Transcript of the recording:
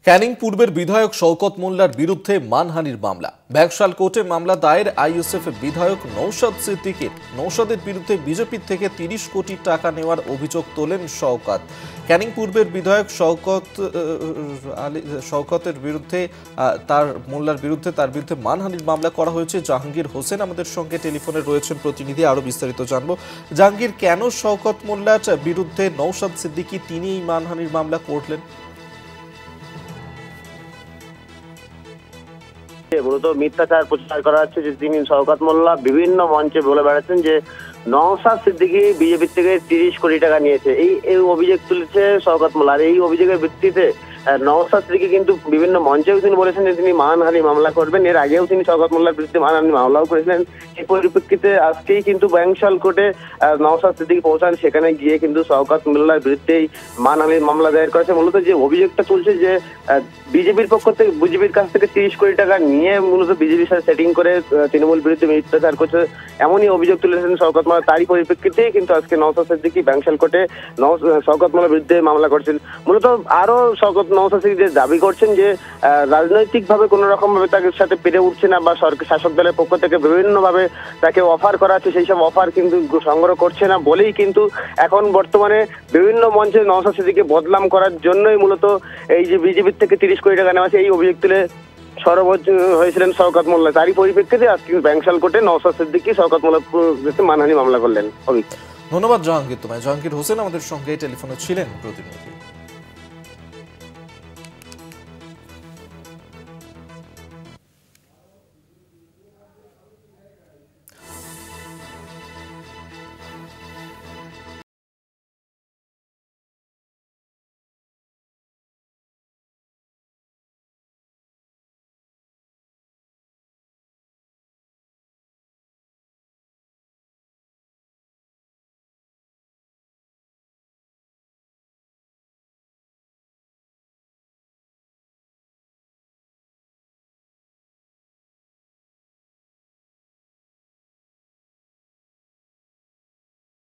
ক্যানিং পূর্বের বিধায়ক শওকত মোল্লার বিরুদ্ধে মানহানির মামলা। ব্যাকশাল কোর্টে মামলা দায়ের আইএসএফ বিধায়ক নওশাদ সিদ্দিকীর। নওশাদের বিরুদ্ধে বিজেপি থেকে 30 কোটি টাকা নেওয়ার অভিযোগ তোলেন শওকত। ক্যানিং পূর্বের বিধায়ক শওকতের বিরুদ্ধে মোল্লার বিরুদ্ধে মানহানির মামলা করা হয়েছে। জাহাঙ্গীর হোসেন আমাদের সঙ্গে টেলিফোনে রয়েছেন প্রতিনিধি, আরো বিস্তারিত জানবো। জাহাঙ্গীর, কেন শওকত মোল্লার বিরুদ্ধে নওশাদ সিদ্দিকী তিনি এই মানহানির মামলা করলেন? মূলত মিথ্যাচার প্রচার করা হচ্ছে যে তিনি শওকত মোল্লা বিভিন্ন মঞ্চে বলে বেড়াচ্ছেন যে নওশাদ সিদ্দিকী বিজেপির থেকে 30 কোটি টাকা নিয়েছে। এই অভিযোগ তুলেছে শওকত মোল্লা। আর এই অভিযোগের ভিত্তিতে নওশাদ সিদ্দিকী কিন্তু বিভিন্ন মঞ্চেও তিনি বলেছেন যে তিনি মানহানি মামলা করবেন। এর আগেও তিনি শওকত মোল্লার বিরুদ্ধে মানহানি মামলাও করেছিলেন। এই পরিপ্রেক্ষিতে আজকেই কিন্তু ব্যাংশাল কোর্টে নওশাদ সিদ্দিকী পৌঁছান। সেখানে গিয়ে কিন্তু শওকত মোল্লার বিরুদ্ধেই মানহানির মামলা দায়ের করেছে। মূলত যে অভিযোগটা চলছে যে বিজেপির পক্ষ থেকে বিজেপির কাছ থেকে 30 কোটি টাকা নিয়ে মূলত বিজেপির সাথে সেটিং করে তৃণমূল বিরুদ্ধে মিথ্যাচার করছে, এমনই অভিযোগ তুলেছেন শওকত মোল্লা। তারই পরিপ্রেক্ষিতেই কিন্তু আজকে নওশাদ সিদ্দিকী ব্যাংশাল কোর্টে শওকত মোল্লার বিরুদ্ধে মামলা করছেন। মূলত আরো নওশাদ সিদ্দিকী দাবি করছেন যে রাজনৈতিকভাবে কোনো রকম ভাবে তাকে সাথে পেরে উঠছে না, বা সরকার শাসক দলের পক্ষ থেকে বিভিন্ন ভাবে তাকে অফার করা হচ্ছে, সেই সব অফার কিন্তু সংগ্রহ করছে না বলেই কিন্তু এখন বর্তমানে বিভিন্ন মঞ্চে নওশাদ সিদ্দিকীকে বদনাম করার জন্যই মূলত এই যে বিজেপির থেকে 30 কোটি টাকা নেওয়া আছে এই অভিযোগ তুলে সরব হয়েছিলেন শওকত মোল্লা। তারই পরিপ্রেক্ষিতে আজকে ব্যাংশাল কোর্টে নওশাদ সিদ্দিকী শওকত মোল্লার মানহানি মামলা করলেন। ধন্যবাদ জাহাঙ্গীর তোমায়। জাহাঙ্গীর হোসেন আমাদের সঙ্গে টেলিফোনে ছিলেন প্রতিনিধি।